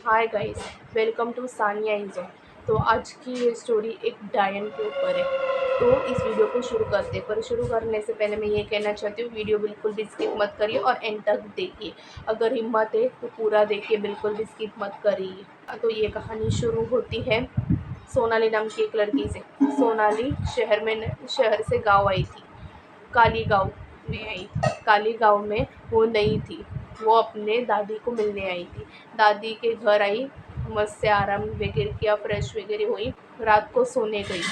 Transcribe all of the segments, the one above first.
Hi guys, welcome to Sania इज़ो। तो आज की ये स्टोरी एक डायन के ऊपर है। तो इस वीडियो को शुरू करते हैं, पर शुरू करने से पहले मैं ये कहना चाहती हूँ, वीडियो बिल्कुल भी स्किप मत करिए और एंड तक देखिए। अगर हिम्मत है तो पूरा देखिए, बिल्कुल भी स्किप मत करिए। तो ये कहानी शुरू होती है सोनाली नाम की एक लड़की से। सोनाली शहर से गाँव आई थी। काली गाँव में आई। काली गाँव में वो नई थी। वो अपने दादी को मिलने आई थी। दादी के घर आई, मस्त से आराम वगैरह किया, फ्रेश वगैरह हुई, रात को सोने गई।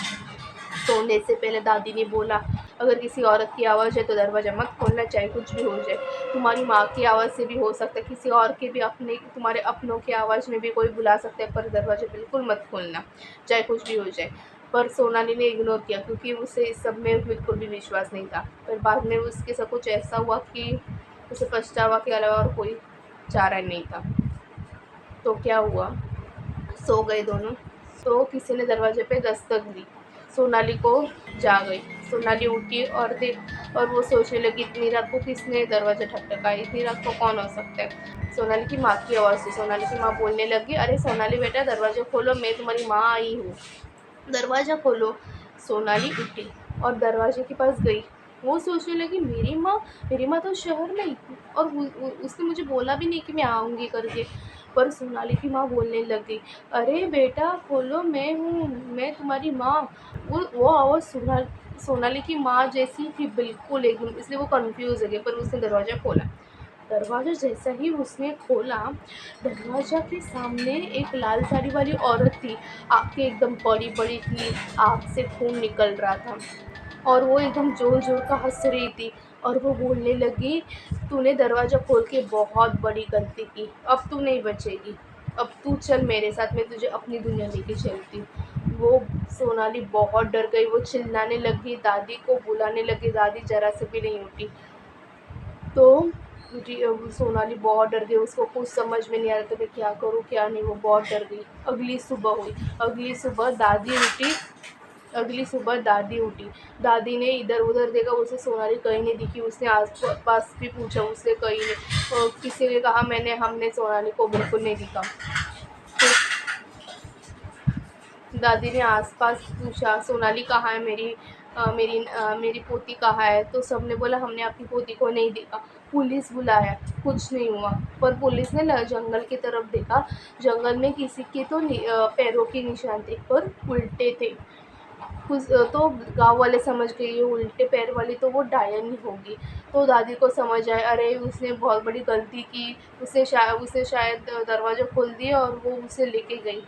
सोने से पहले दादी ने बोला, अगर किसी औरत की आवाज़ है तो दरवाज़ा मत खोलना, चाहे कुछ भी हो जाए। तुम्हारी माँ की आवाज़ से भी हो सकता है, किसी और के भी तुम्हारे अपनों की आवाज़ में भी कोई बुला सकता है, पर दरवाज़ा बिल्कुल मत खोलना, चाहे कुछ भी हो जाए। पर सोनाली ने इग्नोर किया, क्योंकि उसे इस सब में बिल्कुल भी विश्वास नहीं था। पर बाद में उसके साथ कुछ ऐसा हुआ कि उसे पछतावा के अलावा और कोई चारा नहीं था। तो क्या हुआ, सो गए दोनों। तो किसी ने दरवाजे पे दस्तक दी। सोनाली को जा गई। सोनाली उठी और वो सोचने लगी, इतनी रात को किसने दरवाज़ा ठकठकाया, इतनी रात को कौन हो सकता है। सोनाली की माँ की आवाज़ थी। सोनाली की माँ बोलने लगी, अरे सोनाली बेटा, दरवाज़ा खोलो, मैं तुम्हारी माँ आई हूँ, दरवाज़ा खोलो। सोनाली उठी और दरवाजे के पास गई। वो सोचने लगी, मेरी माँ तो शहर में ही, और उसने मुझे बोला भी नहीं कि मैं आऊँगी करके। पर सोनाली की माँ बोलने लगी, अरे बेटा खोलो, मैं हूँ, मैं तुम्हारी माँ। वो आवाज़ सोनाली की माँ जैसी थी बिल्कुल एकदम, इसलिए वो कन्फ्यूज़ हो गई, पर उसने दरवाज़ा खोला। दरवाज़ा जैसा ही उसने खोला, दरवाज़ा के सामने एक लाल साड़ी वाली औरत थी। आँखें एकदम बड़ी-बड़ी थी, आँख से खून निकल रहा था, और वो एकदम ज़ोर-ज़ोर का हँस रही थी। और वो बोलने लगी, तूने दरवाज़ा खोल के बहुत बड़ी गलती की, अब तू नहीं बचेगी। अब तू चल मेरे साथ, मैं तुझे अपनी दुनिया लेके चलती हूँ। वो सोनाली बहुत डर गई, वो चिल्लाने लगी, दादी को बुलाने लगी, दादी ज़रा से भी नहीं उठी। तो सोनाली बहुत डर गई, उसको कुछ समझ में नहीं आ रहा था मैं क्या करूँ क्या नहीं, वो बहुत डर गई। अगली सुबह हुई। अगली सुबह दादी उठी। दादी ने इधर उधर देखा, उसे सोनाली कहीं नहीं दिखी। उसने आस पास भी पूछा, उससे कहीं नहीं। किसी ने कहा, हमने सोनाली को बिल्कुल नहीं दिखा। तो दादी ने आस-पास पूछा, सोनाली कहाँ है, मेरी पोती कहाँ है? तो सबने बोला, हमने आपकी पोती को नहीं देखा। पुलिस बुलाया, कुछ नहीं हुआ। पर पुलिस ने जंगल की तरफ देखा। जंगल में किसी के तो पैरों के निशान थे, पर उल्टे थे। तो गाँव वाले समझ गए, ये उल्टे पैर वाली तो वो डायन ही होगी। तो दादी को समझ आया, अरे उसने बहुत बड़ी गलती की, उसे शायद दरवाज़ा खोल दिया और वो उसे लेके गई।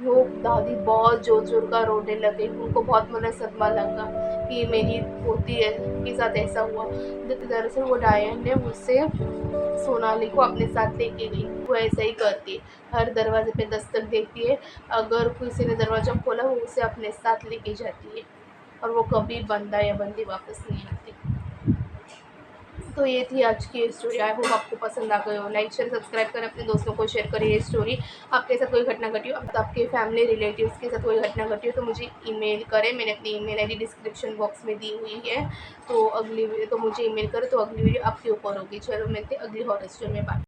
वो दादी बहुत ज़ोर-ज़ोर का रोने लगी। उनको बहुत बड़ा सदमा लगा कि मेरी पोती के साथ ऐसा हुआ। दरअसल वो डायन ने मुझसे सोनाली को अपने साथ लेके गई। वो ऐसा ही करती है, हर दरवाज़े पे दस्तक देती है, अगर किसी ने दरवाज़ा खोला वो उसे अपने साथ लेके जाती है, और वो कभी बंदा या बंदी वापस नहीं आती। तो ये थी आज की स्टोरी। आई होप आपको पसंद आ गई हो। लाइक शेयर सब्सक्राइब करें, अपने दोस्तों को शेयर करिए ये स्टोरी। आपके साथ कोई घटना घटी हो, अब आपके फैमिली रिलेटिव्स के साथ कोई घटना घटी हो, तो मुझे ईमेल करें। मैंने अपनी ईमेल आईडी डिस्क्रिप्शन बॉक्स में दी हुई है। तो मुझे ईमेल करें, तो अगली वीडियो आपके ऊपर होगी। चलो मिलते हैं अगली हॉरर स्टोरी में। बाय।